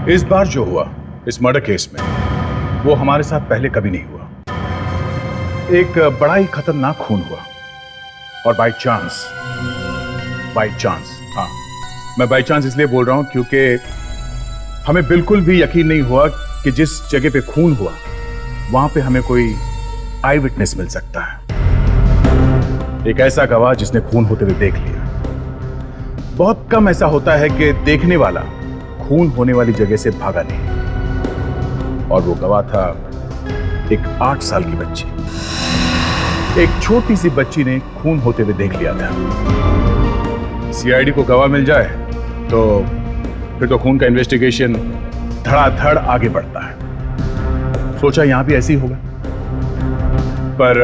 इस बार जो हुआ इस मर्डर केस में वो हमारे साथ पहले कभी नहीं हुआ। एक बड़ा ही खतरनाक खून हुआ और बाय चांस, हाँ मैं बाय चांस इसलिए बोल रहा हूं क्योंकि हमें बिल्कुल भी यकीन नहीं हुआ कि जिस जगह पे खून हुआ वहां पे हमें कोई आई विटनेस मिल सकता है, एक ऐसा गवाह जिसने खून होते हुए देख लिया। बहुत कम ऐसा होता है कि देखने वाला खून होने वाली जगह से भागा नहीं, और वो गवाह था एक 8 साल की बच्ची। एक छोटी सी बच्ची ने खून होते हुए देख लिया था। सीआईडी को गवाह मिल जाए तो फिर तो खून का इन्वेस्टिगेशन धड़ाधड़ आगे बढ़ता है। सोचा यहां भी ऐसे ही होगा, पर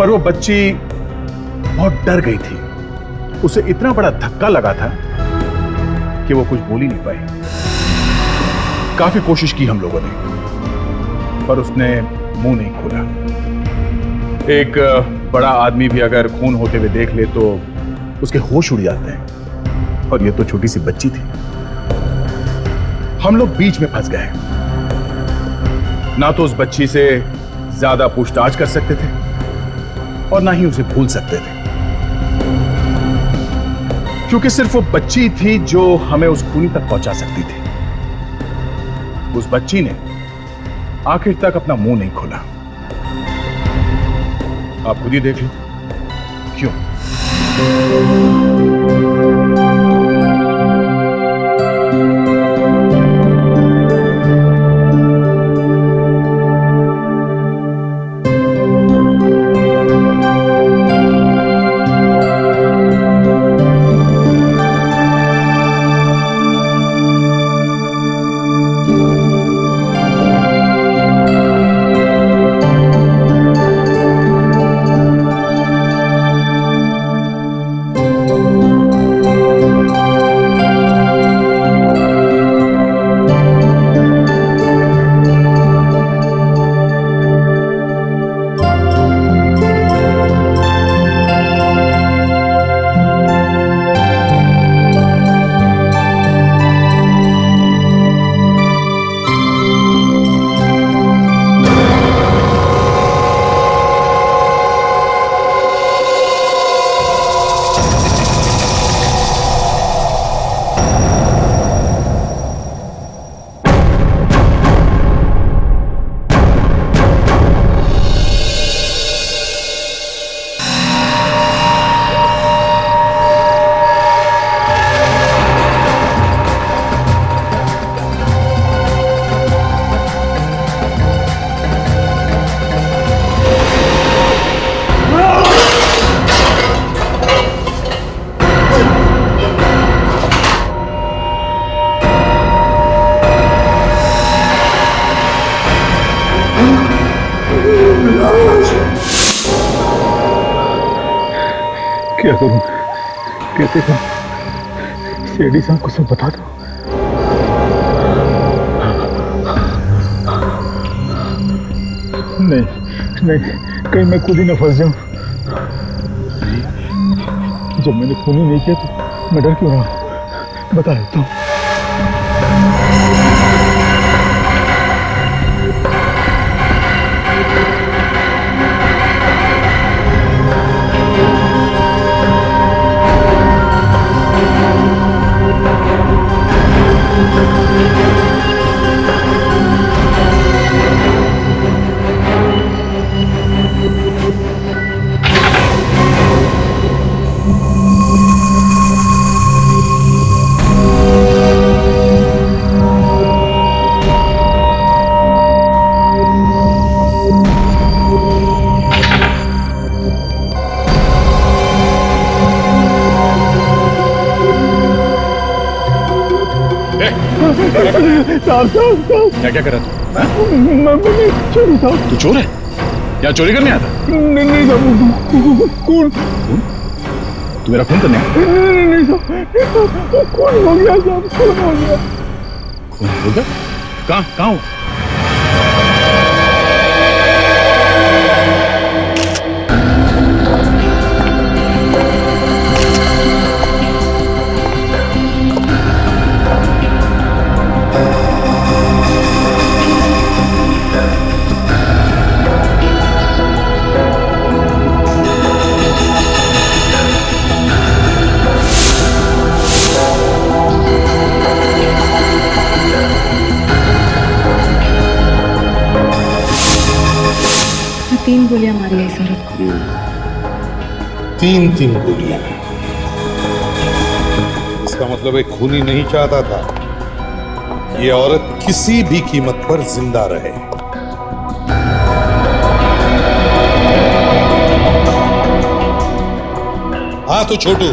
वो बच्ची बहुत डर गई थी। उसे इतना बड़ा धक्का लगा था कि वो कुछ बोल ही नहीं पाई। काफी कोशिश की हम लोगों ने, पर उसने मुंह नहीं खोला। एक बड़ा आदमी भी अगर खून होते हुए देख ले तो उसके होश उड़ जाते हैं, और ये तो छोटी सी बच्ची थी। हम लोग बीच में फंस गए। ना तो उस बच्ची से ज्यादा पूछताछ कर सकते थे और ना ही उसे भूल सकते थे, क्योंकि सिर्फ वो बच्ची थी जो हमें उस खूनी तक पहुंचा सकती थी। उस बच्ची ने आखिर तक अपना मुंह नहीं खोला। आप खुद ही देख लो क्यों। क्या करूं? कहते थे सीआईडी साहब को सब बता दो। नहीं नहीं, कहीं मैं खुद ही ना फंस जाऊं। जब मैंने खून ही नहीं किया तो मैं डर क्यों रहा? बता देता हूं। क्या क्या कर रहा तू? मैं चोरी था। तू चोर है? यहाँ चोरी करने आता? नहीं साहब, खून। तू मेरा खून करने आया? नहीं साहब, खून हो गया साहब, खून हो गया। खून हो गया? कहाँ हो? 3 गोलियां मारी है इस औरत को। 3 गोलियां। इसका मतलब एक खूनी नहीं चाहता था ये औरत किसी भी कीमत पर जिंदा रहे। हाँ तो छोटू,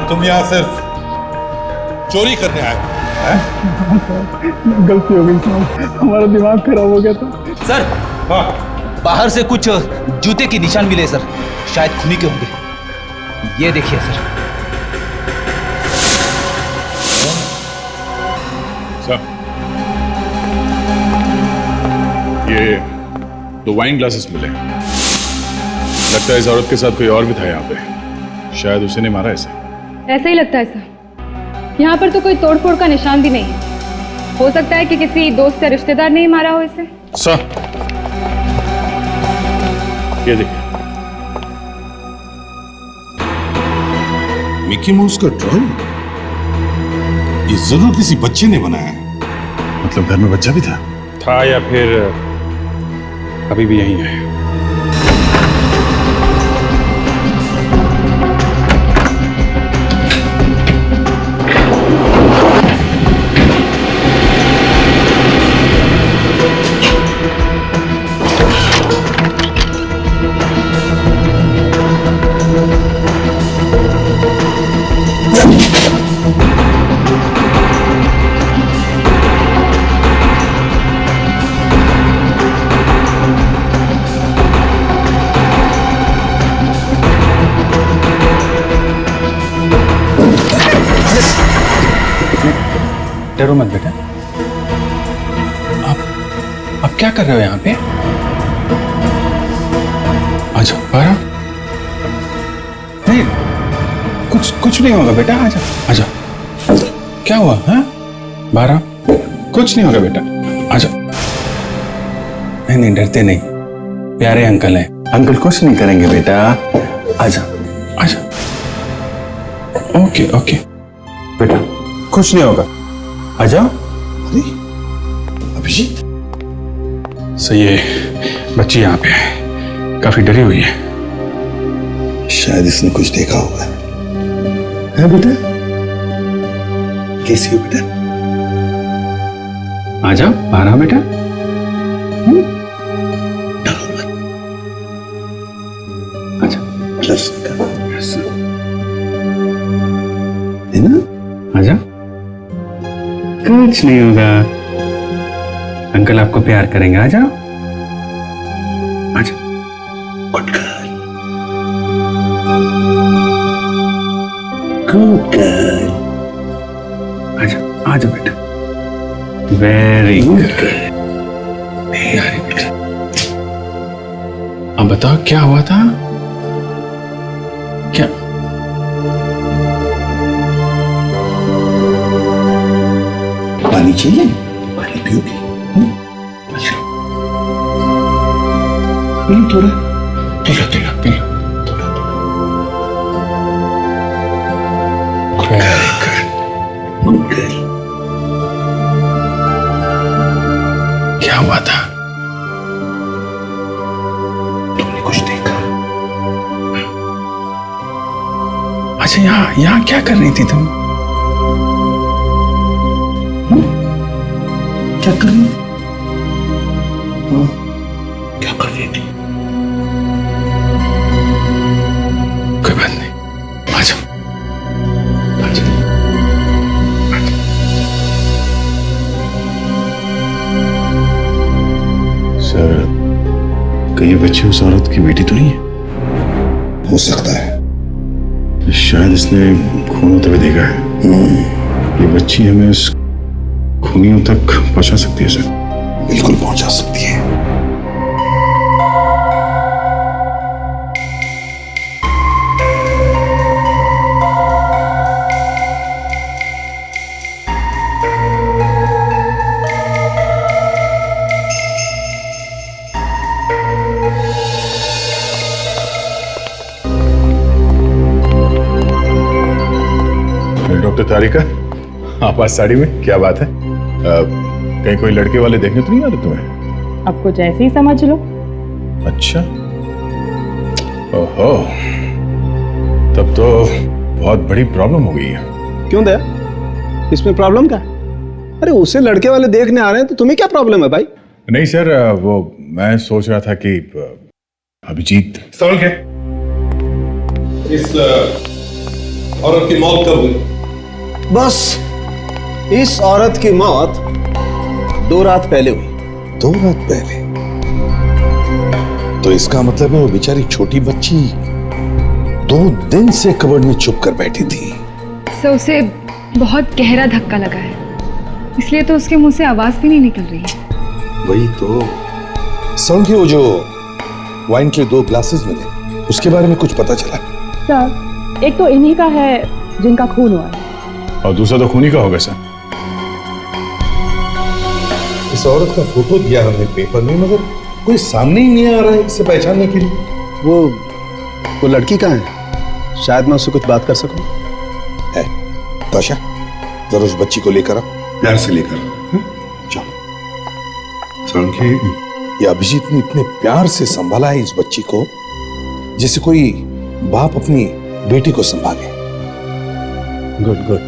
तुम यहां सिर्फ चोरी करने आए हो? गलती हो गई साहब, हमारा दिमाग खराब हो गया था। सर, हाँ। बाहर से कुछ जूते के निशान मिले सर, शायद खूनी के होंगे। ये देखिए सर। सर, ये 2 वाइन ग्लासेस मिले। लगता है इस औरत के साथ कोई और भी था यहाँ पे। शायद उसी ने मारा इसे। ऐसा ही लगता है सर। यहाँ पर तो कोई तोड़फोड़ का निशान भी नहीं है। हो सकता है कि किसी दोस्त या रिश्तेदार ने ही मारा हो इसे। सर, ये देखिए। मिकी माउस का ड्राइंग? ये जरूर किसी बच्चे ने बनाया है। मतलब घर में बच्चा भी था या फिर अभी भी यहीं है? डरो मत बेटा। आप क्या कर रहे हो यहाँ पे? आजा बारा। नहीं, कुछ नहीं होगा बेटा। आजा आजा। क्या हुआ? हाँ बारा, कुछ नहीं होगा बेटा। आजा। नहीं, डरते नहीं, प्यारे अंकल हैं। अंकल कुछ नहीं करेंगे बेटा। आजा आजा। ओके बेटा, कुछ नहीं होगा। आजा। अरे अभिजीत, सही है, बच्ची यहाँ पे है, काफी डरी हुई है। शायद इसने कुछ देखा होगा। है बेटा? कैसी हो बेटा? आजा बारा बेटा। आजा है ना? आजा। कुछ नहीं होगा, अंकल आपको प्यार करेंगे। आ जाओ आजा। Good girl, good girl. आजा आजा बेटा। Very good. अब बताओ क्या हुआ था? क्या पानी चाहिए? पानी पियोगी? अच्छा, थोड़ा पी लो। Very good. Good girl. क्या हुआ था? तुमने कुछ देखा? अच्छा, यहाँ क्या कर रही थी तुम? क्या कर रही? क्या कर रही थी? कोई बात नहीं, आ जाओ। सर, कहीं बच्ची उस औरत की बेटी तो नहीं है? हो सकता है। शायद इसने खून होते हुए देखा है। ये बच्ची हमें उस खूनियों तक पहुंचा सकती है सर। बिल्कुल पहुंचा सकती है। डॉक्टर तारिका, आप आज साड़ी में, क्या बात है? कहीं कोई लड़के वाले देखने तो नहीं आ रहे तुम्हें? अब कुछ ऐसे ही समझ लो। अच्छा, ओहो, तब तो बहुत बड़ी प्रॉब्लम हो गई है। क्यों दया, इसमें प्रॉब्लम क्या? अरे उसे लड़के वाले देखने आ रहे हैं तो तुम्हें क्या प्रॉब्लम है भाई? नहीं सर, वो मैं सोच रहा था कि अभिजीत। समझ गए? इस औरत की मौत कब हुई? बस इस औरत की मौत 2 रात पहले हुई। 2 रात पहले? तो इसका मतलब है वो बेचारी छोटी बच्ची 2 दिन से कबर्ड में छुप कर बैठी थी। सर उसे बहुत गहरा धक्का लगा है, इसलिए तो उसके मुंह से आवाज भी नहीं निकल रही है। वही तो। समझे, वो जो वाइन के 2 ग्लासेस मिले, उसके बारे में कुछ पता चला? सर, एक तो इन्हीं का है जिनका खून हुआ है, और दूसरा तो खूनी का होगा सर। इस औरत का फोटो दिया हमने पेपर में, मगर कोई सामने ही नहीं आ रहा है इसे पहचानने के लिए। वो लड़की कहाँ है? शायद मैं उससे कुछ बात कर सकूं। है तोशा, जरा उस बच्ची को लेकर आओ, प्यार से लेकर आओ। चलो। समझे, ये अभिजीत ने इतने प्यार से संभाला है इस बच्ची को, जैसे कोई बाप अपनी बेटी को संभाले। Good good.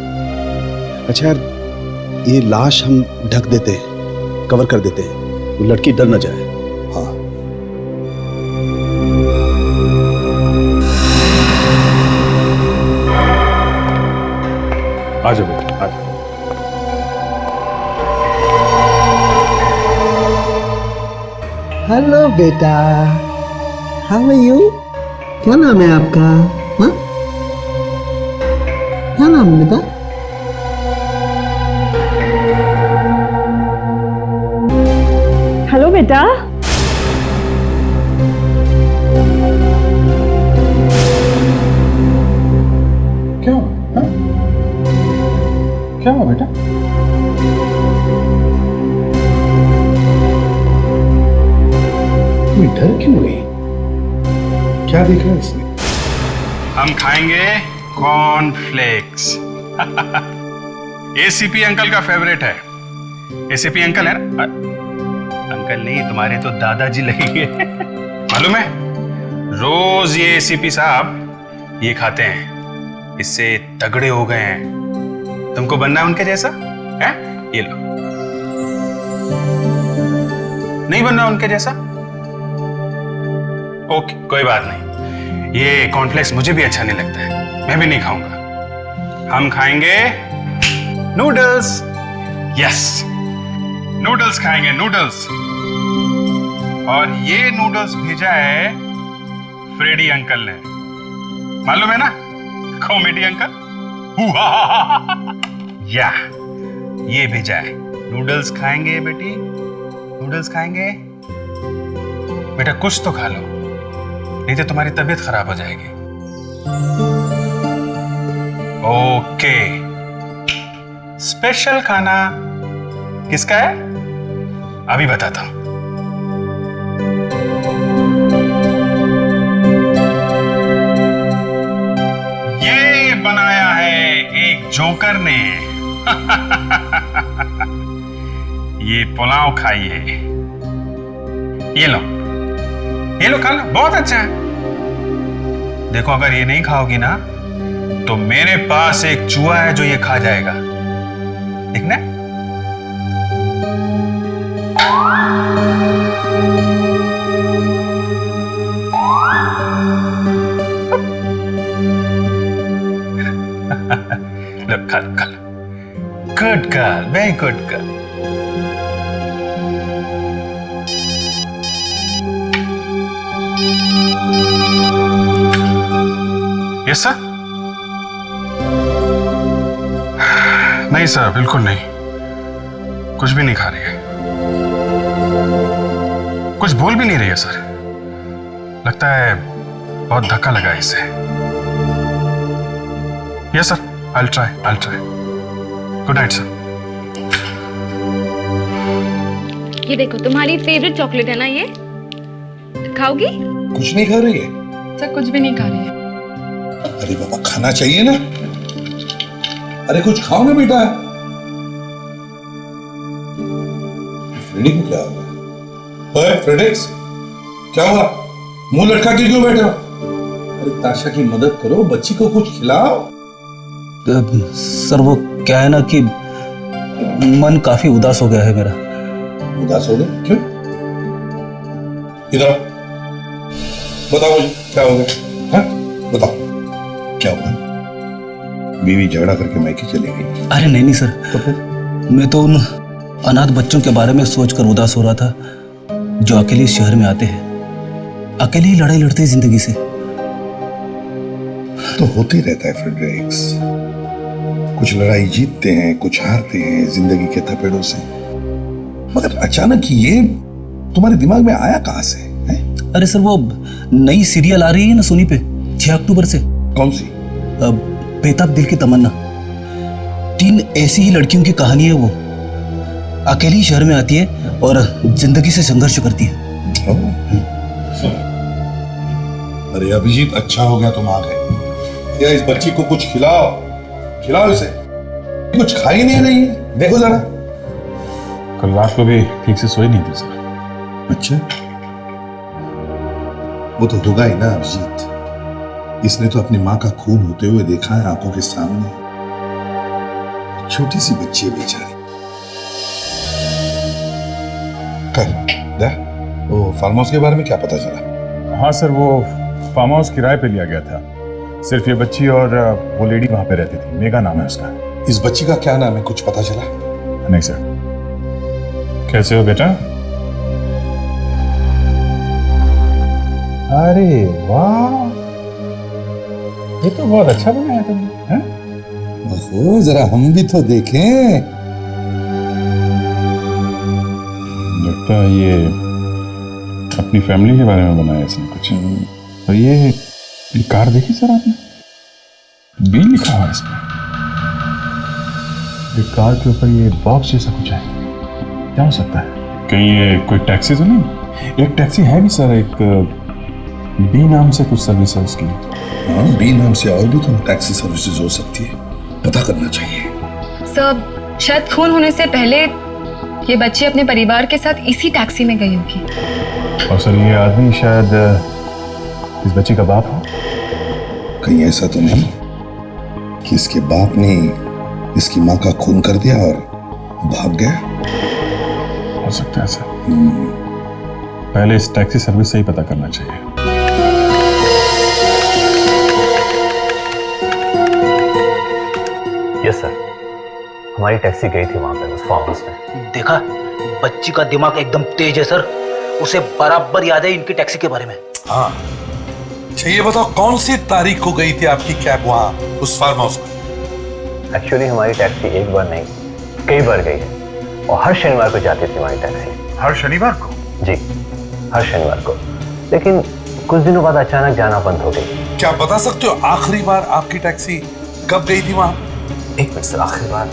अच्छा यार, ये लाश हम ढक देते हैं, कवर कर देते हैं, वो लड़की डर न जाए। हाँ। आ जाओ बेटा, आ जाओ। हेलो बेटा, हाउ आर यू? क्या नाम है आपका? हाँ, क्या नाम है बेटा? हेलो बेटा। क्या हुआ? हाँ? क्या हुआ बेटा? तुम डर क्यों गई? क्या देखा इसने? हम खाएंगे कॉर्नफ्लेक्स। एसीपी अंकल का फेवरेट है। एसीपी अंकल है ना? अंकल नहीं, तुम्हारे तो दादाजी लगेंगे। मालूम है, रोज ये एसीपी साहब ये खाते हैं, इससे तगड़े हो गए हैं। तुमको बनना है उनके जैसा है? ये लो। नहीं बनना उनके जैसा? ओके, कोई बात नहीं। ये कॉर्नफ्लेक्स मुझे भी अच्छा नहीं लगता है, मैं भी नहीं खाऊंगा। हम खाएंगे नूडल्स। यस, नूडल्स खाएंगे, नूडल्स। और ये नूडल्स भेजा है फ्रेडी अंकल ने, मालूम है ना, कॉमेडी अंकल। या ये भेजा है। नूडल्स खाएंगे बेटी, नूडल्स खाएंगे। बेटा कुछ तो खा लो, नहीं तो तुम्हारी तबीयत खराब हो जाएगी। ओके, स्पेशल खाना किसका है अभी बताता हूं। ये बनाया है एक जोकर ने। ये पुलाव खाइए। ये लो, ये लो, खा लो, बहुत अच्छा है। देखो, अगर ये नहीं खाओगी ना तो मेरे पास एक चूहा है जो ये खा जाएगा, देखना। लो, खा लो, खा लो। Good girl, very good girl. Yes sir? नहीं सर, बिल्कुल नहीं, कुछ भी नहीं खा रही है, कुछ बोल भी नहीं रही है सर। लगता है बहुत धक्का लगा है इसे। Yes sir, I'll try. Good night sir. ये देखो, तुम्हारी फेवरेट चॉकलेट है ना ये, खाओगी? कुछ नहीं खा रही है? सर कुछ भी नहीं खा रही है। अरे बाबा, खाना चाहिए ना। अरे कुछ खाओ ना बेटा। फ्रेडी को क्या हो गया? ओए फ्रेडेक्स, क्या हुआ? मुंह लटका के क्यों बैठे हो? अरे ताशा की मदद करो, बच्ची को कुछ खिलाओ। सर वो क्या है ना कि मन काफी उदास हो गया है मेरा। उदास हो गए? क्यों? इधर आओ, बताओ मुझे क्या हो गया? हाँ? बताओ क्या हुआ? बीवी झगड़ा करके मैके चली गई? अरे नहीं सर, तो फिर? मैं तो उन अनाथ बच्चों के बारे में सोचकर उदास हो रहा था जो अकेले इस शहर में आते हैं, अकेले ही लड़ाई लड़ते हैं जिंदगी से। तो होते रहता है फ्रेडरिक्स, कुछ लड़ाई जीतते हैं, कुछ हारते हैं जिंदगी के थपेड़ों से। मगर अचानक ये तुम्हारे दिमाग में आया कहां से है? अरे सर वो नई सीरियल आ रही है ना सोनी पे 6 अक्टूबर से। कौन सी? बेताब दिल की तमन्ना। 3 ऐसी ही लड़कियों की कहानी है। वो अकेली ही शहर में आती है और जिंदगी से संघर्ष करती है। अरे अभिजीत, अच्छा हो गया तुम आ गए। या इस बच्ची को कुछ खिलाओ, खिलाओ इसे। कुछ खा ही नहीं रही है, देखो जरा। कल रात को भी ठीक से सोई नहीं थी सर। अच्छा, वो तो होगा ही ना अभिजीत। इसने तो अपनी माँ का खून होते हुए देखा है आंखों के सामने। छोटी सी बच्ची है बेचारी। कल वो फार्म हाउस के बारे में क्या पता चला? हाँ सर, वो फार्म हाउस किराए पे लिया गया था। सिर्फ ये बच्ची और वो लेडी वहां पे रहती थी। मेघा नाम है उसका। इस बच्ची का क्या नाम है, कुछ पता चला? नहीं सर। कैसे हो बेटा? अरे वाह, ये तो बहुत अच्छा बनाया तुमने। ओहो, जरा हम भी तो देखें। लगता है ये अपनी फैमिली के बारे में बनाया इसने कुछ। और ये कार देखी सर आपने? बी लिखा है इस पर। ये कार के ऊपर ये बॉक्स जैसा कुछ है, क्या हो सकता है? कहीं ये कोई टैक्सी तो नहीं? एक टैक्सी है भी सर, एक बी नाम से कुछ सर्विस है उसकी। हाँ, बी नाम से और भी तो टैक्सी सर्विसेज हो सकती है, पता करना चाहिए। सब शायद खून होने से पहले ये बच्ची अपने परिवार के साथ इसी टैक्सी में गई होगी। और सर ये आदमी शायद इस बच्ची का बाप हो। कहीं ऐसा तो नहीं कि इसके बाप ने इसकी माँ का खून कर दिया और भाग गया? हो सकता है सर। पहले इस टैक्सी सर्विस से ही पता करना चाहिए। यस सर, हमारी टैक्सी गई थी वहां पे उस फार्म हाउस में। देखा, बच्ची का दिमाग एकदम तेज है सर। उसे बराबर याद है इनकी टैक्सी के बारे में। हाँ, अच्छा ये बताओ कौन सी तारीख को गई थी आपकी कैब वहां उस फार्म हाउस में? एक्चुअली हमारी टैक्सी एक बार नहीं कई बार गई है और हर शनिवार को जाती थी हमारी टैक्सी। हर शनिवार को? जी, हर शनिवार को। लेकिन कुछ दिनों बाद अचानक जाना बंद हो गई। क्या बता सकते हो आखिरी बार आपकी टैक्सी कब गई थी वहां? एक मिनट सर, आखिरी बार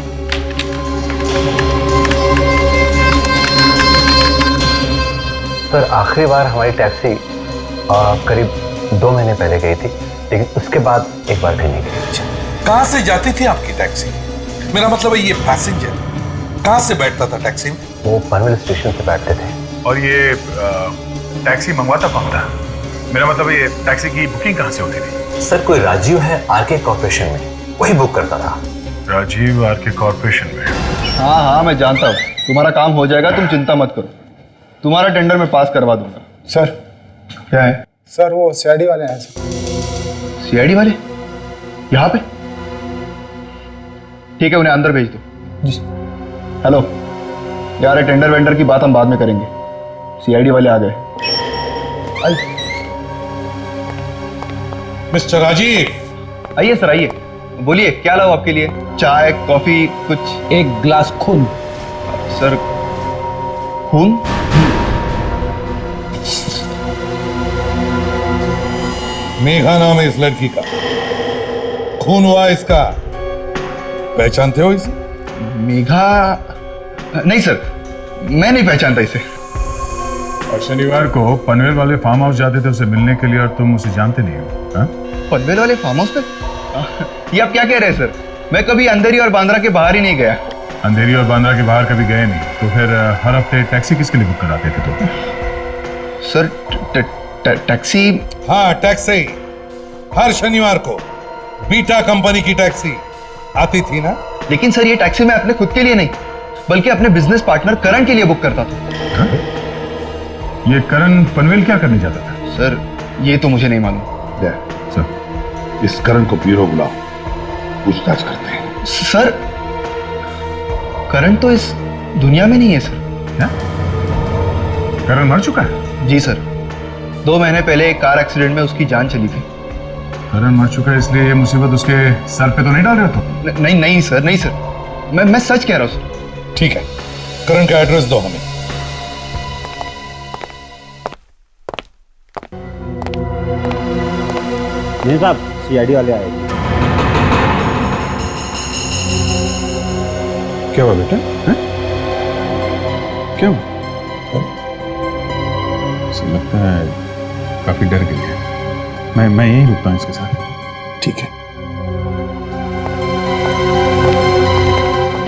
सर, आखिरी बार हमारी टैक्सी करीब 2 महीने पहले गई थी, लेकिन उसके बाद एक बार भी नहीं गई। कहां से जाती थी आपकी टैक्सी? मेरा मतलब है ये पैसेंजर कहां से बैठता था टैक्सी में? वो पनवेल स्टेशन से बैठते थे। और ये टैक्सी मंगवाता कौन था? मेरा मतलब ये टैक्सी की बुकिंग कहां से होती थी? सर, कोई राजीव है आरके कॉर्पोरेशन में, वही बुक करता था। राजीव आरके कॉर्पोरेशन में? हाँ हाँ, मैं जानता हूँ। तुम्हारा काम हो जाएगा, तुम चिंता मत करो। तुम्हारा टेंडर मैं पास करवा दूंगा। सर क्या है? सर वो सीआईडी वाले हैं सर। सीआईडी वाले यहाँ पे? ठीक है, उन्हें अंदर भेज दो। जी। हेलो यार, टेंडर वेंडर की बात हम बाद में करेंगे। सीआईडी वाले आ गए। मिस्टर राजीव। आइए सर, आइए। बोलिए, क्या लाऊं आपके लिए? चाय, कॉफी, कुछ? एक ग्लास खून। सर, खून? मेघा नाम है इस लड़की का, खून हुआ इसका। पहचानते हो इसे? मेघा? नहीं सर, मैं नहीं पहचानता इसे। और शनिवार को पनवेल वाले फार्म हाउस जाते थे उसे मिलने के लिए, और तुम उसे जानते नहीं हो? हाँ? पनवेल वाले फार्म हाउस पे? ये आप क्या कह रहे हैं सर? मैं कभी अंधेरी और बांद्रा के बाहर ही नहीं गया। अंधेरी और बांद्रा के बाहर कभी गए नहीं, तो फिर हर हफ्ते टैक्सी किसके लिए बुक कराते थे तुम? Sir taxi. हाँ, टैक्सी। हर शनिवार को बीटा कंपनी की टैक्सी आती थी ना। लेकिन सर ये टैक्सी मैं अपने खुद के लिए नहीं बल्कि अपने बिजनेस पार्टनर करण के लिए बुक करता था। ये करण पनवेल क्या करने जाता था? सर ये तो मुझे नहीं मालूम। सर, इस करण को ब्यूरो बुलाओ, पूछताछ करते हैं। सर करण तो इस दुनिया में नहीं है सर। क्या? करण मर चुका है? जी सर, 2 महीने पहले एक कार एक्सीडेंट में उसकी जान चली थी। करण मर चुका है इसलिए ये मुसीबत उसके सर पे तो नहीं डाल रहे हो? नहीं सर, नहीं सर, मैं सच कह रहा हूँ सर। ठीक है, करण का एड्रेस दो हमें। नहीं साहब, सीआईडी वाले आए। क्या हुआ बेटा? हैं? क्या हुआ? लगता है काफी डर गई है। मैं यहीं रुकता हूँ इसके साथ। ठीक है।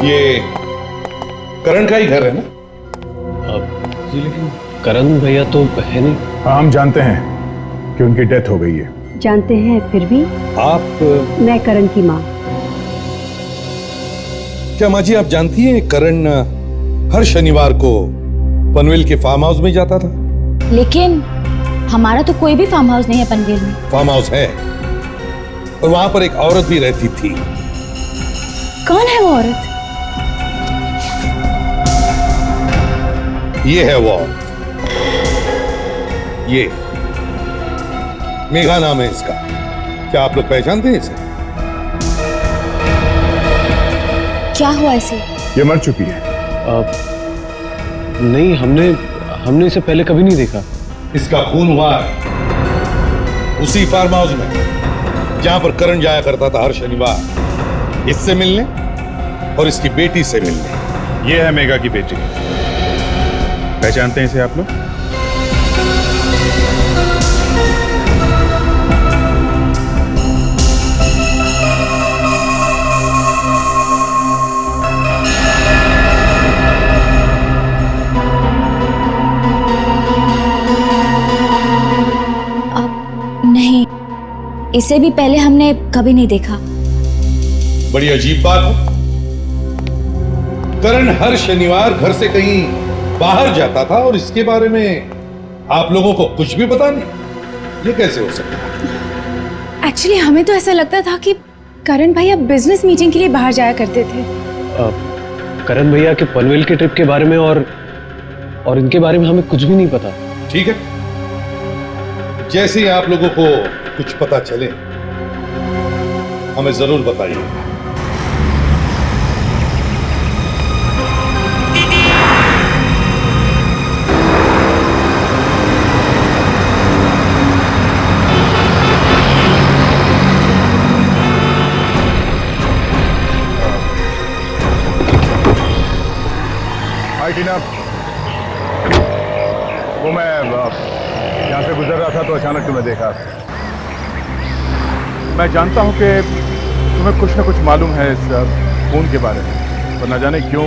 ये करण का ही घर है ना? जी लेकिन करण भैया तो है नहीं। हाँ, हम जानते हैं कि उनकी डेथ हो गई है। जानते हैं, फिर भी आप? मैं करण की माँ। क्या माँ जी आप जानती हैं करण हर शनिवार को पनवेल के फार्म हाउस में जाता था? लेकिन हमारा तो कोई भी फार्म हाउस नहीं है पनवेल में। फार्म हाउस है और वहां पर एक औरत भी रहती थी। कौन है वो औरत? ये है वो औरत। ये मेघा नाम है इसका। क्या आप लोग पहचानते हैं इसे? क्या हुआ इसे? ये मर चुकी है। नहीं, हमने इसे पहले कभी नहीं देखा। इसका खून हुआ है उसी फार्म हाउस में जहां पर करण जाया करता था हर शनिवार, इससे मिलने और इसकी बेटी से मिलने। ये है मेघा की बेटी। पहचानते हैं इसे आप लोग? नहीं, इसे भी पहले हमने कभी नहीं देखा। बड़ी अजीब बात है, करण हर शनिवार घर से कहीं बाहर जाता था और इसके बारे में आप लोगों को कुछ भी पता नहीं। ये कैसे हो सकता है? एक्चुअली हमें तो ऐसा लगता था कि करण भैया बिजनेस मीटिंग के लिए बाहर जाया करते थे। करण भैया के पनवेल के ट्रिप के बारे में और इनके बारे में हमें कुछ भी नहीं पता। ठीक है, जैसे ही आप लोगों को कुछ पता चले हमें जरूर बताइए। हाय टीना, वो मैं यहाँ से गुजर रहा था तो अचानक तुम्हें देखा। मैं जानता हूँ कि तुम्हें कुछ ना कुछ मालूम है इस खून के बारे में, पर न जाने क्यों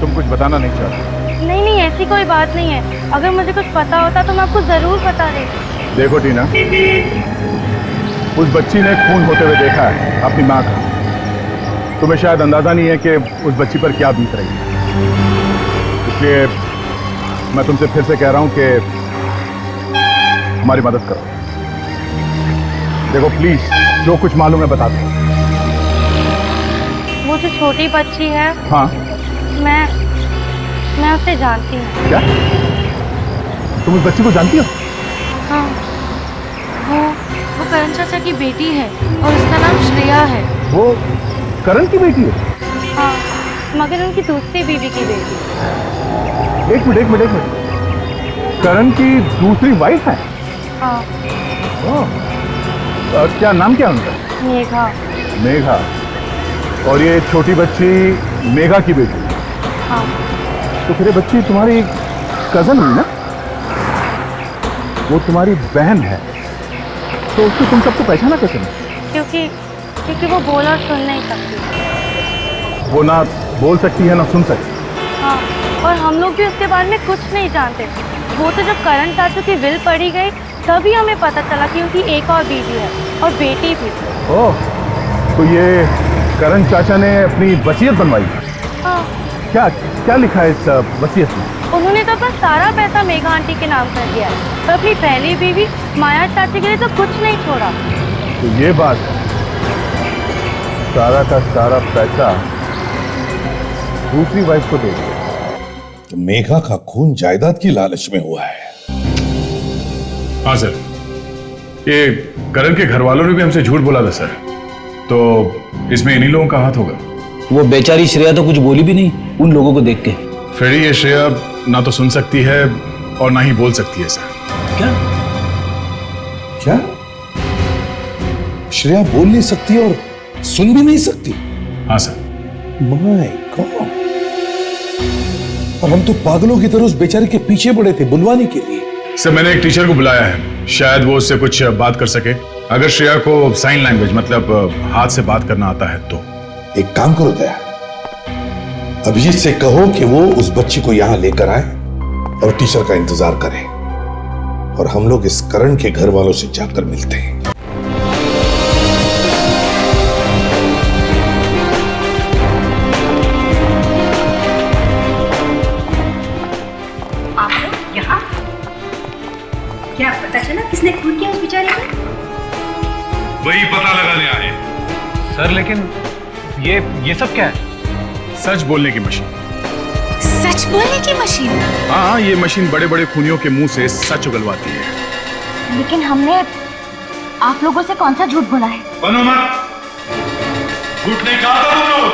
तुम कुछ बताना नहीं चाहते। नहीं, ऐसी कोई बात नहीं है। अगर मुझे कुछ पता होता तो मैं आपको जरूर बता देती। देखो टीना, उस बच्ची ने खून होते हुए देखा है अपनी माँ का। तुम्हें शायद अंदाजा नहीं है कि उस बच्ची पर क्या बीत रही है, इसलिए मैं तुमसे फिर से कह रहा हूं कि हमारी मदद करो। देखो प्लीज, जो कुछ मालूम है बता दो। वो जो छोटी बच्ची है, हाँ, मैं उसे जानती हूँ। क्या तुम उस बच्ची को जानती हो? हाँ, वो करण चाचा की बेटी है और उसका नाम श्रेया है। वो करण की बेटी है? हाँ, मगर उनकी दूसरी बीवी की बेटी। एक मिनट। करण की दूसरी वाइफ है? हाँ। क्या नाम क्या उनका? मेघा। और ये छोटी बच्ची मेघा की बेटी? हाँ। तो फिर ये बच्ची तुम्हारी कजन हुई ना? वो तुम्हारी बहन है, तो उसको तुम सबको पहचाना कैसे नहीं? क्योंकि वो बोल और सुन नहीं सकती। वो ना बोल सकती है ना सुन सकती। हाँ, और हम लोग भी उसके बारे में कुछ नहीं जानते। वो तो जब करण चाचू की विल पड़ी गई तभी हमें पता चला कि उनकी एक और बीवी है और बेटी भी। ओह, तो ये करण चाचा ने अपनी वसीयत बनवाई। हाँ। क्या क्या लिखा है इस वसीयत में? उन्होंने तो अपना सारा पैसा मेघा आंटी के नाम कर दिया है और अपनी पहली बीवी माया चाची के लिए तो कुछ नहीं छोड़ा। तो ये बात है, सारा का सारा पैसा दूसरी वाइफ को दे दिया। तो मेघा का खून जायदाद की लालच में हुआ है। हाँ सर, ये करण के घर वालों ने भी हमसे झूठ बोला था सर, तो इसमें इन्हीं लोगों का हाथ होगा। वो बेचारी श्रेया तो कुछ बोली भी नहीं उन लोगों को देख के। फिर ये श्रेया ना तो सुन सकती है और ना ही बोल सकती है सर। क्या क्या श्रेया बोल नहीं सकती और सुन भी नहीं सकती? हाँ सर। माय गॉड, और हम तो पागलों की तरह उस बेचारे के पीछे पड़े थे बुलवाने के लिए। सर मैंने एक टीचर को बुलाया है, शायद वो उससे कुछ बात कर सके। अगर श्रेया को साइन लैंग्वेज मतलब हाथ से बात करना आता है तो। एक काम करो दया, अभिजीत से कहो कि वो उस बच्ची को यहां लेकर आए और टीचर का इंतजार करे, और हम लोग इस करण के घर वालों से जाकर मिलते हैं। आप लोग यहाँ क्या पता चला किसने खून किया उस बेचारे को? वही पता लगाने आए। सर लेकिन ये सब क्या है? सच बोलने की मशीन। सच बोलने की मशीन? हाँ, ये मशीन बड़े बड़े खूनियों के मुंह से सच उगलवाती है। लेकिन हमने आप लोगों से कौन सा झूठ बोला है? बनो मत, झूठ नहीं कहा था तुम लोग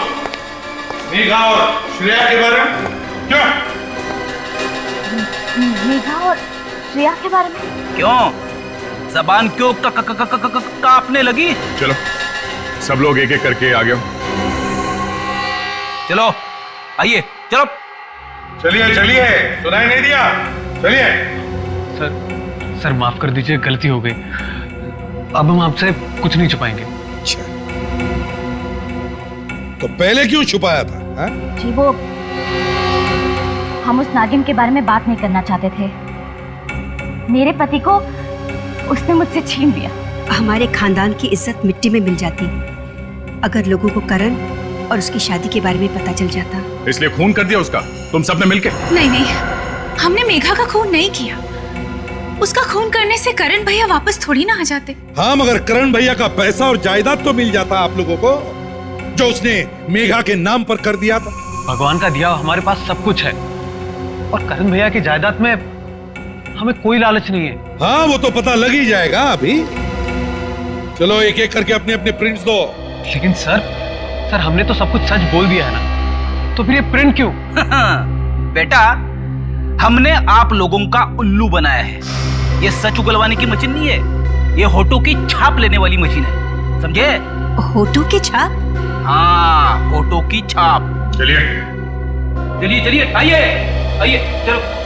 मेघा और श्रेया के बारे में। क्यों? मेघा और श्रेया के बारे में क्यों? जबान क्यों कांपने लगी? चलो सब लोग एक एक करके आ गए। चलो आइए, चलो चलिए चलिए, सुनाई नहीं दिया, चलिए। सर माफ कर दीजिए, गलती हो गई। अब हम आपसे कुछ नहीं छुपाएंगे। अच्छा, तो पहले क्यों छुपाया था? हा? जी वो हम उस नागिन के बारे में बात नहीं करना चाहते थे। मेरे पति को उसने मुझसे छीन लिया। हमारे खानदान की इज्जत मिट्टी में मिल जाती अगर लोगों को करण और उसकी शादी के बारे में पता चल जाता। इसलिए खून कर दिया उसका तुम सबने मिलके? नहीं नहीं, हमने मेघा का खून नहीं किया। उसका खून करने से करण भैया वापस थोड़ी ना आ जाते। हाँ, मगर करण भैया का पैसा और जायदाद तो मिल जाता आप लोगों को, जो उसने मेघा के नाम पर कर दिया था। भगवान का दिया हमारे पास सब कुछ है, और करण भैया की जायदाद में हमें कोई लालच नहीं है। हाँ, वो तो पता लग ही जाएगा अभी। चलो एक एक करके अपने अपने प्रिंट्स दो। लेकिन सर हमने तो सब कुछ सच बोल दिया है ना, तो फिर ये प्रिंट क्यों? बेटा, हमने आप लोगों का उल्लू बनाया है। ये सच उगलवाने की मशीन नहीं है, ये होठों की छाप लेने वाली मशीन है, समझे? होठों की छाप? हाँ, होठों की छाप। चलिए चलिए चलिए, आइए आइए, चलो।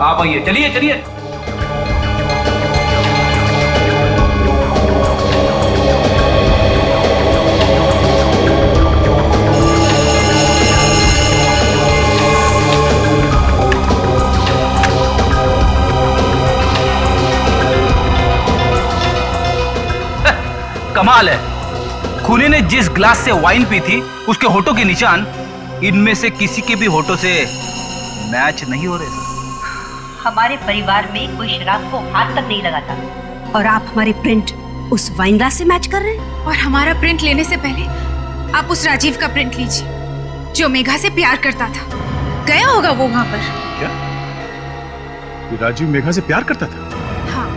आप आइए, चलिए चलिए। कमाल है, खूनी ने जिस ग्लास से वाइन पी थी उसके होठों के निशान इनमें से किसी के भी होठों से मैच नहीं हो रहे। हमारे परिवार में कोई शराब को हाथ तक नहीं लगाता, और आप हमारे प्रिंट उस वाइन ग्लास से मैच कर रहे हैं। और हमारा प्रिंट लेने से पहले आप उस राजीव का प्रिंट लीजिए, जो मेघा से प्यार करता था। गया होगा वो वहां पर। क्या? ये राजीव मेघा से प्यार करता था? हाँ,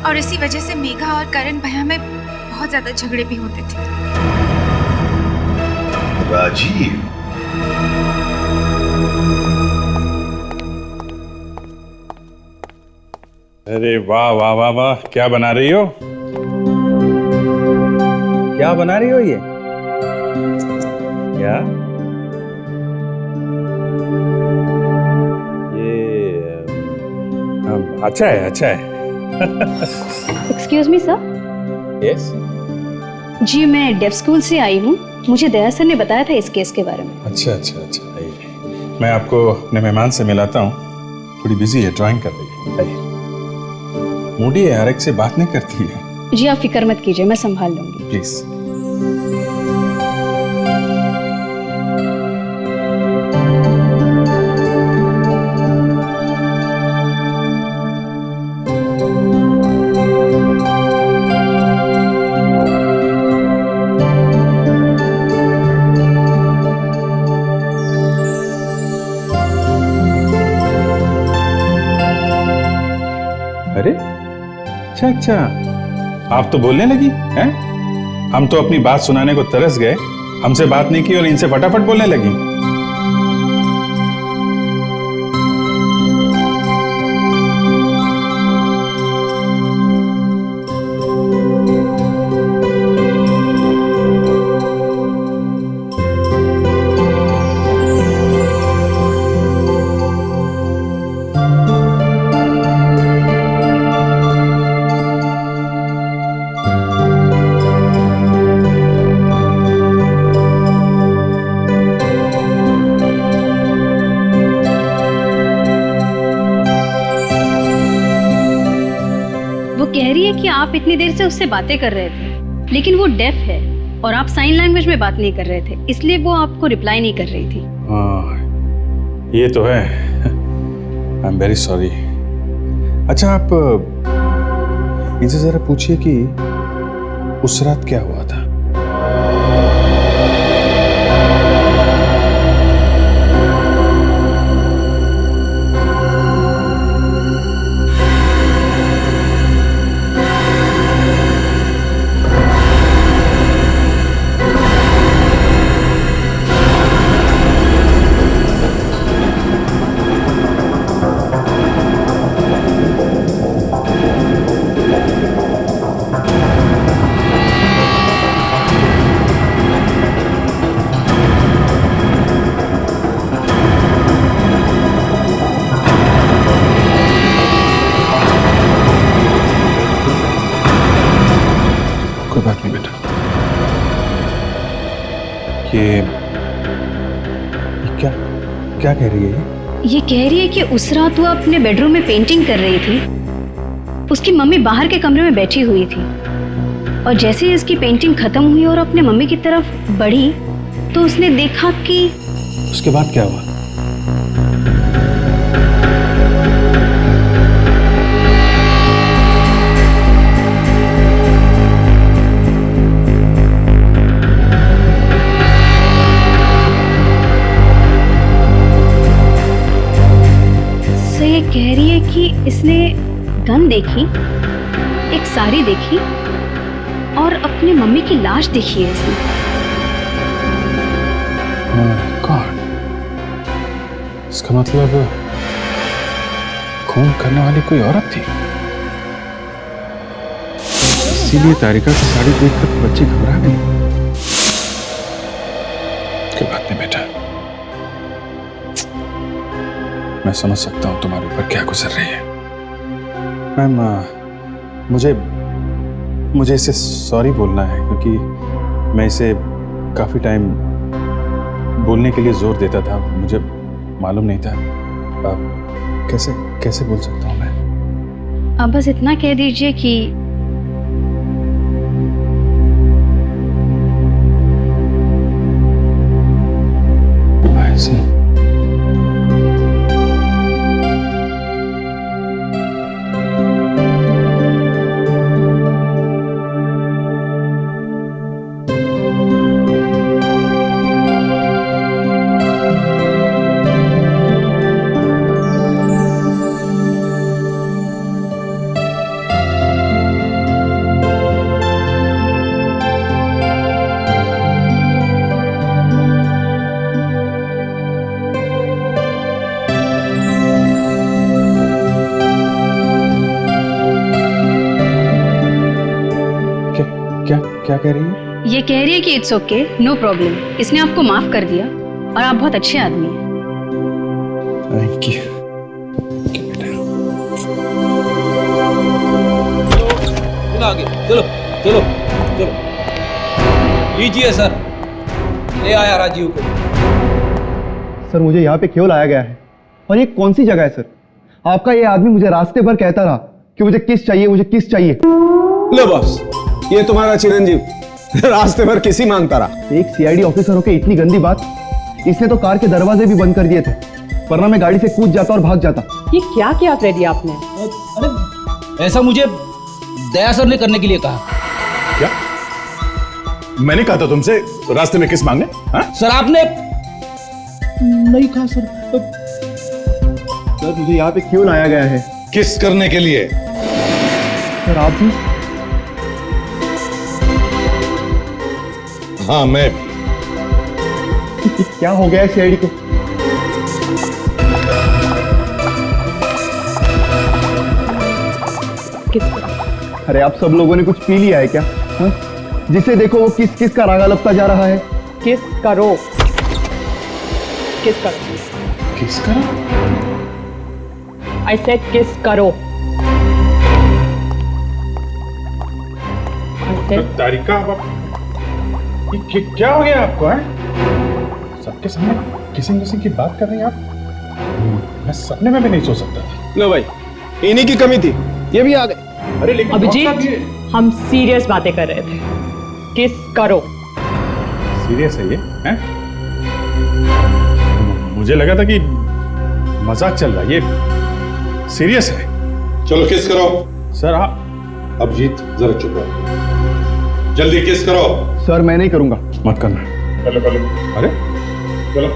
और इसी वजह से मेघा और करण भैया में बहुत ज्यादा झगड़े भी होते थे। राजीव? अरे वाह वाह वाह वाह, क्या बना रही हो? क्या बना रही हो ये? क्या ये अच्छा है, अच्छा है। Excuse me sir. यस। जी मैं डेफ स्कूल से आई हूँ, मुझे दया सर ने बताया था इस केस के बारे में। अच्छा अच्छा अच्छा, आइए। मैं आपको अपने मेहमान से मिलाता हूँ, थोड़ी बिजी है, ड्राइंग कर रही है। आइए। मूडी है, हर एक से बात नहीं करती है। जी आप फिक्र मत कीजिए, मैं संभाल लूंगी। प्लीज। अरे अच्छा अच्छा, आप तो बोलने लगी हैं? हम तो अपनी बात सुनाने को तरस गए, हमसे बात नहीं की और इनसे फटाफट बोलने लगी। कह रही है कि आप इतनी देर से उससे बातें कर रहे थे, लेकिन वो डेफ है और आप साइन लैंग्वेज में बात नहीं कर रहे थे, इसलिए वो आपको रिप्लाई नहीं कर रही थी। हाँ ये तो है। I am very sorry. अच्छा आप इनसे जरा पूछिए कि उस रात क्या हुआ था। कोई बात नहीं बेटा। ये क्या क्या कह रही है ये कह रही है कि उस रात वो अपने बेडरूम में पेंटिंग कर रही थी, उसकी मम्मी बाहर के कमरे में बैठी हुई थी और जैसे ही उसकी पेंटिंग खत्म हुई और अपने मम्मी की तरफ बढ़ी तो उसने देखा कि उसके बाद क्या हुआ? ये कह रही है कि इसने गन देखी, एक साड़ी देखी और अपनी मम्मी की लाश देखी है इसने। गॉड, इसका मतलब खून करने वाली कोई औरत थी, इसीलिए तारिका की साड़ी देखकर बच्ची घबरा गई। कोई बात नहीं बेटा, मैं समझ सकता हूं तुम्हारे ऊपर क्या गुजर रही है। मैम मुझे इसे सॉरी बोलना है क्योंकि मैं इसे काफ़ी टाइम बोलने के लिए जोर देता था, मुझे मालूम नहीं था। कैसे कैसे बोल सकता हूँ मैं? अब बस इतना कह दीजिए कि क्या कह रही है? ये कह रही है कि इट्स ओके, नो प्रॉब्लम, इसने आपको माफ कर दिया और आप बहुत अच्छे आदमी हैं। Thank you. आगे चलो चलो चलो। लीजिए सर, ले आया राजीव को। सर मुझे यहाँ पे क्यों लाया गया है और ये कौन सी जगह है सर? आपका ये आदमी मुझे रास्ते भर कहता रहा कि मुझे किस चाहिए, मुझे किस चाहिए। लो बॉस, ये तुम्हारा चिरंजीव रास्ते भर किसी मांगता रहा। एक सीआईडी ऑफिसर होके इतनी गंदी बात। इसने तो कार के दरवाजे भी बंद कर दिए थे, वरना मैं गाड़ी से कूद जाता और भाग जाता। ये क्या किया फ्रेडी आपने? अरे ऐसा मुझे दया सर ने करने के लिए कहा। क्या? मैंने कहा था तुमसे रास्ते में किस मांगने? हाँ? सर आपने नहीं कहा सर। सर मुझे यहाँ पे क्यों लाया गया है? किस करने के लिए? सर आप भी? हाँ मैं भी। क्या हो गया है सीआईडी को? अरे आप सब लोगों ने कुछ पी लिया है क्या? हा? जिसे देखो वो किस किस का रागा लगता जा रहा है। किस करो, किस करो, किस करो? आई सेड किस करो। तारिका, क्या हो गया आपको? है सबके सामने किसिंग किसिंग की बात कर रही हैं आप? मैं सपने में भी नहीं सोच सकता था। लो भाई, इन्हीं की कमी थी, ये भी आ गए। अरे लेकिन अभिजीत, हम सीरियस बातें कर रहे थे। किस करो। सीरियस है ये? हैं? मुझे लगा था कि मजाक चल रहा है, ये सीरियस है। चलो किस करो। सर आप अभिजीत जरा चुप रहो, जल्दी किस करो। सर मैं नहीं करूंगा। मत करना। चलो कर लो। अरे चलो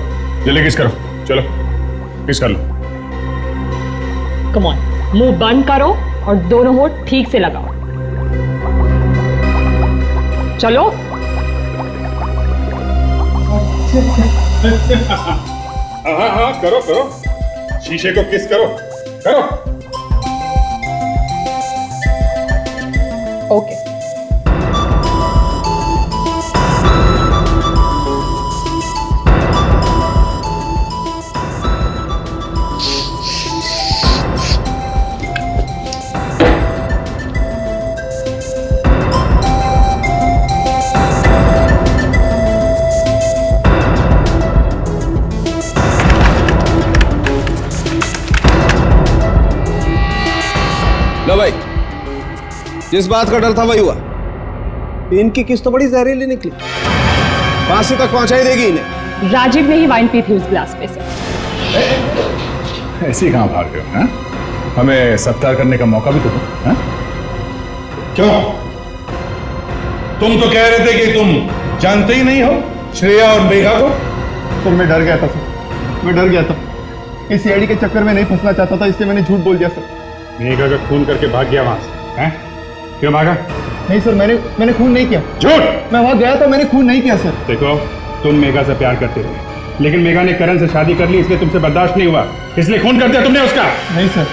जल्दी किस करो, चलो किस कर लो। कम ऑन, मुंह बंद करो और दोनों होठ ठीक से लगाओ। चलो। हाँ हाँ करो करो, शीशे को किस करो, करो। ओके। लो भाई, जिस बात का डर था वही हुआ। इनकी किस्त तो बड़ी जहरीली निकली, फांसी तक पहुंचा ही देगी इन्हें। राजीव ने ही वाइन पी थी उस ग्लास में से। ऐसे ही कहाँ भाग रहे हो? हाँ? हमें सत्कार करने का मौका भी तो दो। हाँ? क्यों? तुम तो कह रहे थे कि तुम जानते ही नहीं हो श्रेया और मेघा को। सर मैं डर गया था सर, मैं डर गया था। इस सीआईडी के चक्कर में नहीं फंसना चाहता था, इसलिए मैंने झूठ बोल दिया सर। मेघा का खून करके भाग गया वहां से? हैं? क्यों भागा? नहीं सर, मैंने खून नहीं किया। झूठ! मैं वहां गया था, मैंने खून नहीं किया सर। देखो, तुम मेघा से प्यार करते थे, लेकिन मेघा ने करण से शादी कर ली, इसलिए तुमसे बर्दाश्त नहीं हुआ, इसलिए खून कर दिया तुमने उसका। नहीं सर,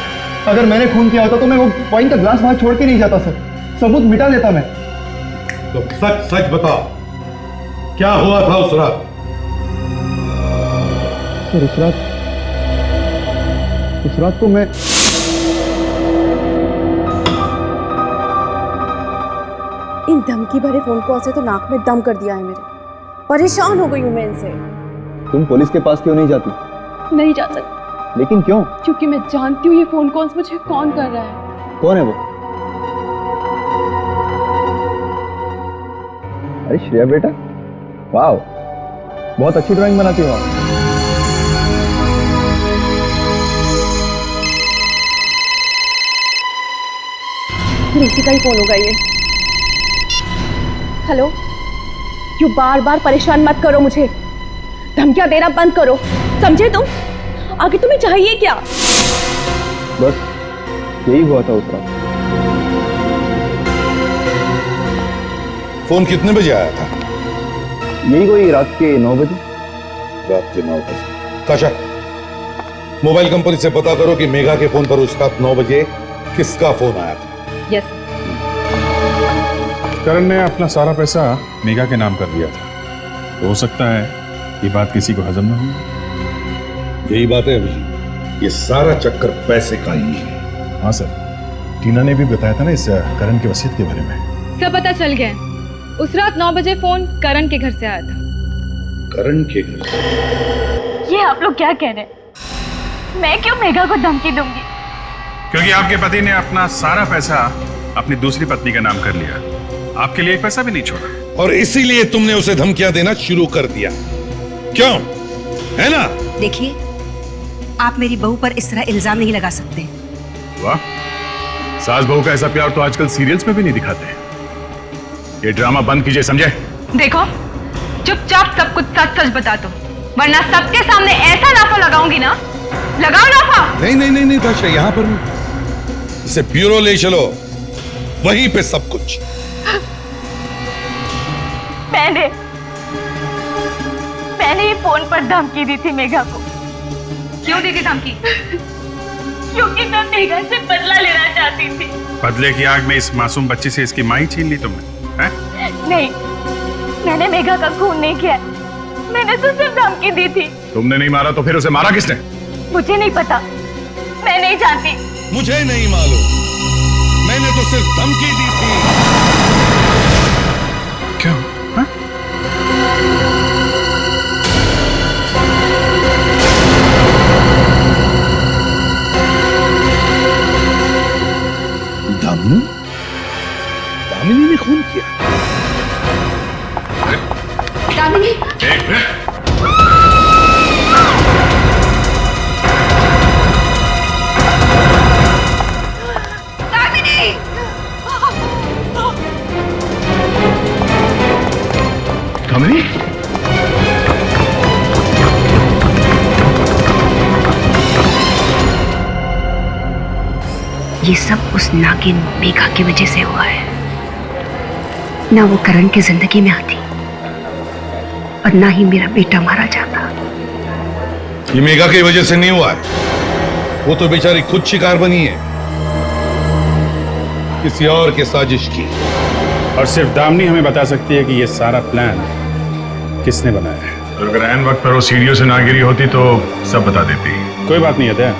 अगर मैंने खून किया होता तो मैं वो वाइन का ग्लास वहां छोड़ के नहीं जाता सर, सबूत मिटा देता मैं। तो सच सच बताओ, क्या हुआ था उस रात? सर उस रात को मैं इन धमकी भरे फोन कॉल से तो नाक में दम कर दिया है मेरे। परेशान हो गई हूं मैं इनसे। तुम पुलिस के पास क्यों नहीं जाती? नहीं जा सकती। लेकिन क्यों? क्योंकि मैं जानती हूँ ये फोन कॉल्स मुझे कौन कर रहा है। कौन है वो? अरे श्रेया बेटा, वाह, बहुत अच्छी ड्राइंग बनाती हो आप। उसी का ही फोन होगा ये। हेलो, यू बार बार परेशान मत करो मुझे, धमकियां देना बंद करो, समझे तुम? आगे तुम्हें चाहिए क्या? बस यही हुआ था उस रात। फोन कितने बजे आया था? यही कोई रात के 9 बजे। रात के 9 बजे। काशा, मोबाइल कंपनी से पता करो कि मेघा के फोन पर उस रात 9 बजे किसका फोन आया था। यस। करण ने अपना सारा पैसा मेघा के नाम कर दिया था, तो हो सकता है ये बात किसी को हजम ना हो। यही बात है अभी, ये सारा चक्कर पैसे का ही है। हाँ सर, टीना ने भी बताया था ना इस करण की वसीयत के बारे में। सब पता चल गया। उस रात 9 बजे फोन करण के घर से आया था। करण के घर से? ये आप लोग क्या कह रहे हैं? मैं क्यों मेघा को धमकी दूंगी? क्योंकि आपके पति ने अपना सारा पैसा अपनी दूसरी पत्नी का नाम कर लिया, आपके लिए एक पैसा भी नहीं छोड़ा। और इसीलिए तुमने उसे धमकियां देना शुरू कर दिया, क्यों? है ना? देखिए, आप मेरी बहू पर इस तरह इल्जाम नहीं लगा सकते। वाह, सास बहू का ऐसा प्यार तो आजकल सीरियल्स में भी नहीं दिखाते। ये ड्रामा बंद कीजिए, समझे? देखो, चुपचाप सब कुछ सच सच बता दो, वरना सबके सामने ऐसा लाफा लगाऊंगी ना। लगाओ लाफा। नहीं नहीं नहीं नहीं ताशा, यहां पर इसे ब्यूरो ले चलो, वहीं पे सब कुछ। मैंने ये फोन पर धमकी दी थी मेघा को। क्यों दी थी धमकी? क्योंकि मैं मेघा से बदला लेना चाहती थी। बदले की आग में इस मासूम बच्ची से इसकी मां ही छीन ली तुमने, हैं? नहीं, मैंने मेघा का खून नहीं किया, मैंने तो सिर्फ धमकी दी थी। तुमने नहीं मारा तो फिर उसे मारा किसने? मुझे नहीं पता, मैं नहीं जानती। मुझे नहीं मालूम, मैंने तो सिर्फ धमकी दी थी। क्यों? हाँ? दामिनी? दामिनी ने खून किया? दामिनी? एक मिनट। दामिनी? ये सब उस नागिन मेघा की वजह से हुआ है। ना वो करण की जिंदगी में आती और ना ही मेरा बेटा मारा जाता। ये मेघा की वजह से नहीं हुआ है, वो तो बेचारी खुद शिकार बनी है किसी और के साजिश की। और सिर्फ दामिनी हमें बता सकती है कि ये सारा प्लान किसने बनाया है। और अगर ऐन वक्त पर वो सीढ़ियों से ना गिरी होती तो सब बता देती। कोई बात नहीं है,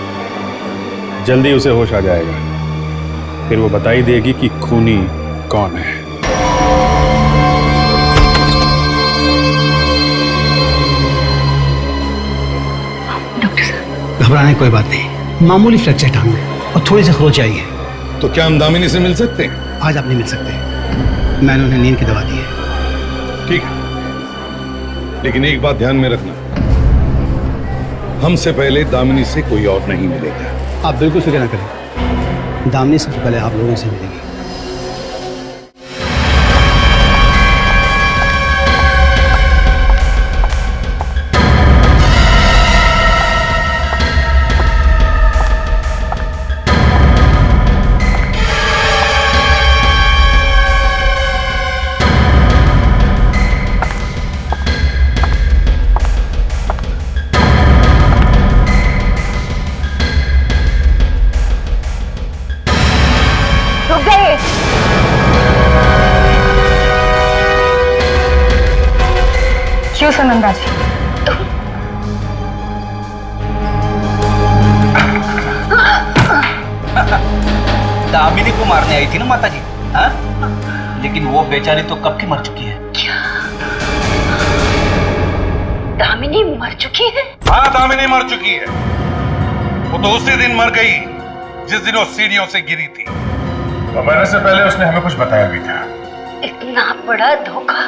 जल्दी उसे होश आ जाएगा, फिर वो बता ही देगी कि खूनी कौन है। डॉक्टर साहब, घबराने की कोई बात नहीं, मामूली फ्रैक्चर टांग में और थोड़ी सी खरोच आई है। तो क्या हम दामिनी से मिल सकते हैं? आज आप नहीं मिल सकते, मैंने उन्हें नींद की दवा दी है। ठीक है, लेकिन एक बात ध्यान में रखना, हमसे पहले दामिनी से कोई और नहीं मिलेगा। आप बिल्कुल फिक्र न करें, दामिनी सबसे पहले आप लोगों से मिलेगी। क्यों सुनंदा जी? दामिनी को मारने आई थी ना माता जी, हाँ? लेकिन वो बेचारी तो कब की मर चुकी है। क्या दामिनी मर चुकी है? हाँ, दामिनी मर चुकी है। वो तो उसी दिन मर गई जिस दिन वो सीढ़ियों से गिरी थी। और मरने से पहले उसने हमें कुछ बताया भी था। इतना बड़ा धोखा,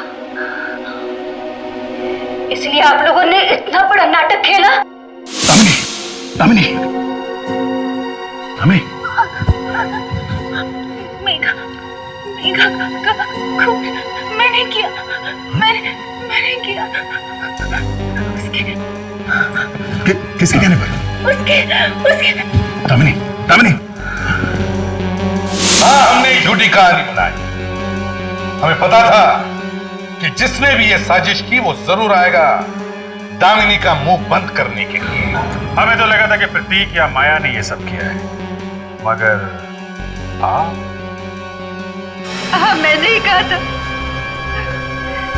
इसलिए आप लोगों ने इतना बड़ा नाटक खेला। दामिनी, दामिनी, दामिनी। मेघा, मेघा का खून मैंने किया, मैंने किया। किसके कहने पर? उसके दामिनी, दामिनी। हाँ, हमने झूठी कहानी बनाई। हमें पता था कि जिसने भी ये साजिश की वो जरूर आएगा दामिनी का मुंह बंद करने के लिए। हमें तो लगा था कि प्रतीक या माया ने ये सब किया है, मगर आप हाँ, मैंने ही कहा था,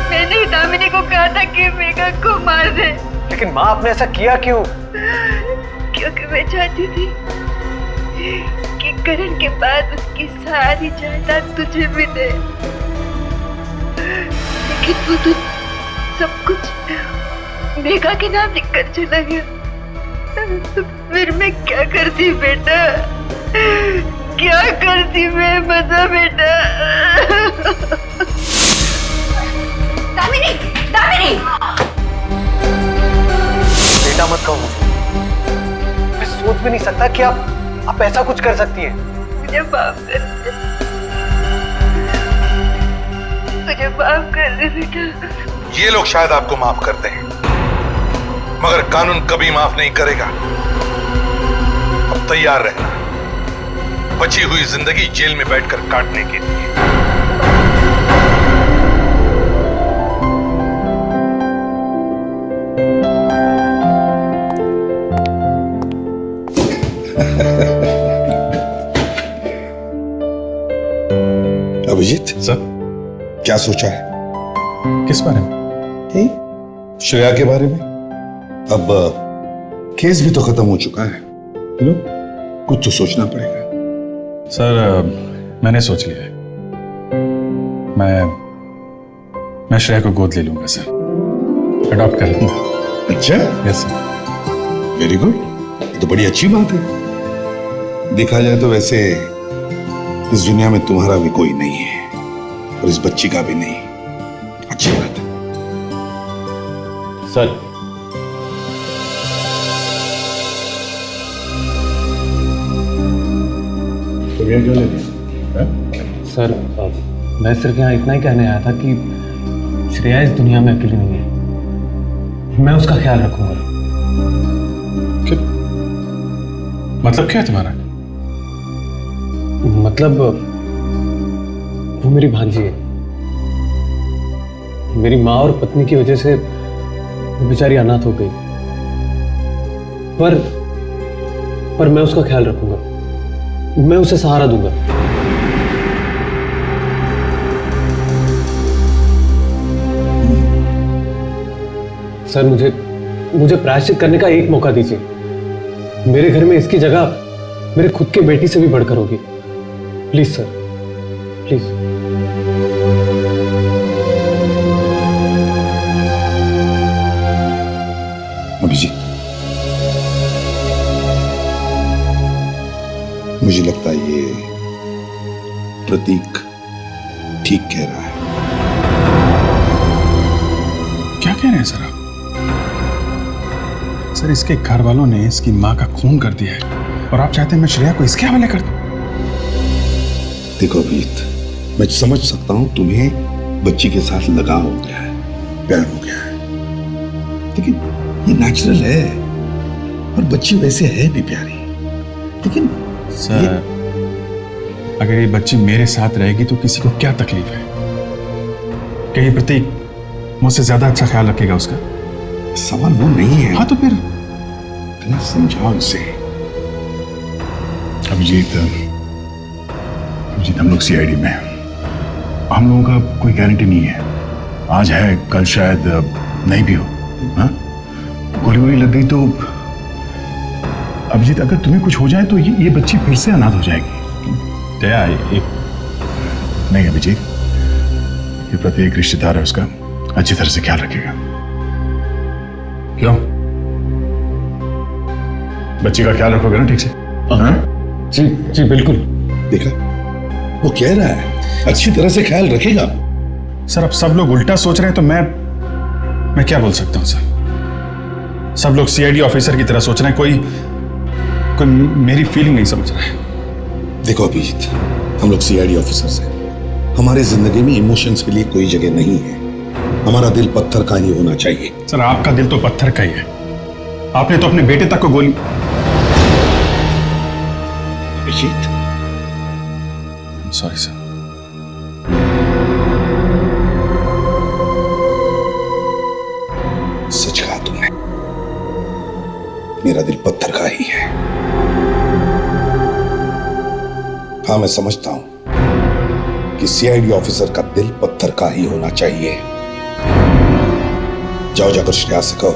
मैंने ही दामिनी को कहा था कि मेघा को मार दे। लेकिन माँ, आपने ऐसा किया क्यों? क्योंकि मैं चाहती थी कि करण के बाद उसकी सारी जायदाद तुझे मिले, लेकिन वो तो सब कुछ मेघा के नाम लिखकर चला गया। फिर मैं क्या करती बेटा, क्या करती मैं, बता बेटा। दामिनी, दामिनी! बेटा मत कहो मुझे। मैं सोच भी नहीं सकता कि आप ऐसा कुछ कर सकती हैं। मुझे माफ कर दे, मुझे माफ कर दे बेटा। ये लोग शायद आपको माफ कर दें, मगर कानून कभी माफ नहीं करेगा। अब तैयार रहना बची हुई जिंदगी जेल में बैठकर काटने के लिए। अभिजीत सर, क्या सोचा है? किस बारे में? श्रेया के बारे में। अब केस भी तो खत्म हो चुका है, कुछ तो सोचना पड़ेगा। सर, मैंने सोच लिया है। मैं श्रेया को गोद ले लूंगा सर, अडॉप्ट कर लूंगा। अच्छा, यस सर। वेरी गुड, ये तो बड़ी अच्छी बात है। देखा जाए तो वैसे इस दुनिया में तुम्हारा भी कोई नहीं है और इस बच्ची का भी नहीं। अच्छी बात है सर। सर, मैं सिर्फ यहाँ इतना ही कहने आया था कि श्रेया इस दुनिया में अकेली नहीं है। मैं उसका ख्याल रखूंगा। मतलब क्या है तुम्हारा? मतलब वो मेरी भांजी है। मेरी माँ और पत्नी की वजह से वो बेचारी अनाथ हो गई, पर मैं उसका ख्याल रखूंगा। मैं उसे सहारा दूंगा। सर, मुझे प्रायश्चित करने का एक मौका दीजिए। मेरे घर में इसकी जगह मेरे खुद के बेटी से भी बढ़कर होगी। Please sir, please. अभिजीत, मुझे लगता है ये प्रतीक ठीक कह रहा है। क्या कह रहे हैं सर आप? सर, इसके घर वालों ने इसकी माँ का खून कर दिया है और आप चाहते हैं मैं श्रेया को इसके हवाले कर दूं? देखो अभिजीत, मैं समझ सकता हूं तुम्हें बच्ची के साथ लगाव हो गया है, प्यार हो गया है, लेकिन ये नेचुरल है और बच्ची वैसे है भी प्यारी। लेकिन सर, अगर ये बच्ची मेरे साथ रहेगी तो किसी को क्या तकलीफ है? क्या ये प्रतीक मुझसे ज्यादा अच्छा ख्याल रखेगा उसका? सवाल वो नहीं है। हाँ तो फिर समझाओ इसे। अभिजीत, हम लोग सीआईडी में हैं। हम लोगों का कोई गारंटी नहीं है, आज है कल शायद नहीं भी हो। हाँ, गोली वोली लग गई तो अभिजीत, अगर तुम्हें कुछ हो जाए तो ये बच्ची फिर से अनाथ हो जाएगी। दया, नहीं अभिजीत, ये प्रत्येक रिश्तेदार है उसका अच्छी तरह से ख्याल रखेगा। क्यों? बच्ची का ख्याल रखोगे ना ठीक से? हाँ? जी जी बिल्कुल। देखा, वो कह रहा है अच्छी तरह से ख्याल रखेगा। सर, अब सब लोग उल्टा सोच रहे हैं तो मैं क्या बोल सकता हूं सर? सब लोग सीआईडी ऑफिसर की तरह सोच रहे हैं, कोई मेरी फीलिंग नहीं समझ रहा है। देखो अभिजीत, हम लोग सीआईडी ऑफिसर्स हैं। हमारे जिंदगी में इमोशंस के लिए कोई जगह नहीं है। हमारा दिल पत्थर का ही होना चाहिए। सर, आपका दिल तो पत्थर का ही है। आपने तो अपने बेटे तक को गोली। Abhijit, sorry sir. सच कहा तुमने, मेरा दिल पत्थर का ही है। हाँ, मैं समझता हूं कि सीआईडी ऑफिसर का दिल पत्थर का ही होना चाहिए। जाओ जाकर श्रेया से कहो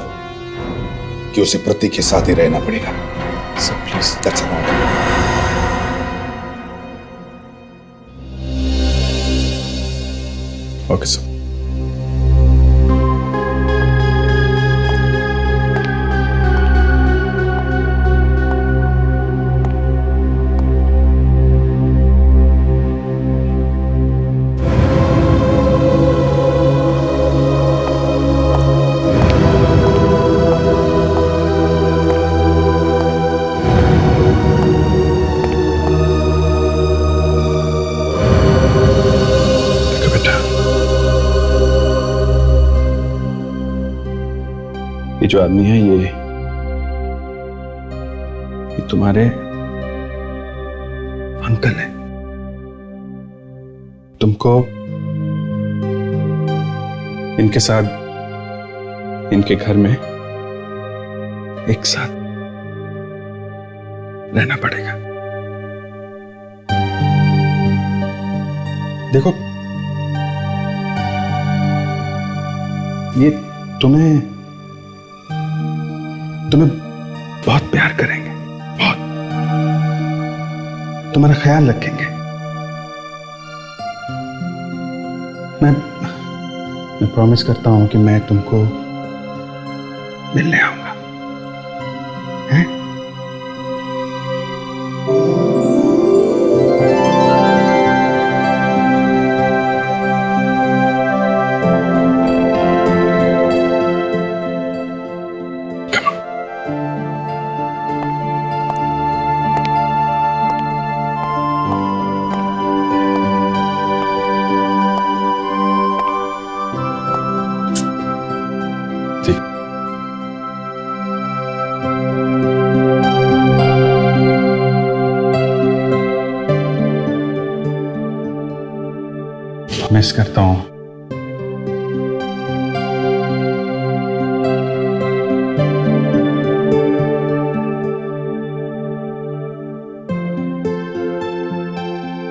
कि उसे प्रतीक के साथ ही रहना पड़ेगा। Sir please. That's an order. Okay sir. ये जो आदमी है ये तुम्हारे अंकल है। तुमको इनके साथ इनके घर में एक साथ रहना पड़ेगा। देखो ये तुम्हें बहुत प्यार करेंगे, बहुत तुम्हारा ख्याल रखेंगे। मैं प्रॉमिस करता हूं कि मैं तुमको मिलने आऊंगा। हैं? मिस करता हूं।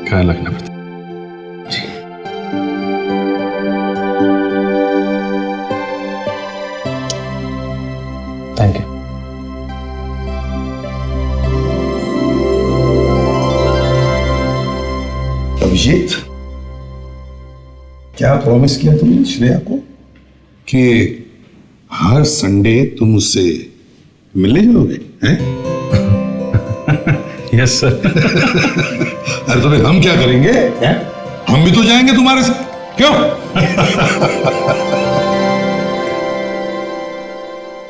ख्याल रखना पड़ता जी। Thank you. अभिजीत, क्या प्रॉमिस किया तुमने श्रेया को कि हर संडे तुम उससे मिलने जाओगे? हैं? Yes sir. अरे तो फिर हम क्या करेंगे? हैं? हम भी तो जाएंगे तुम्हारे साथ, क्यों?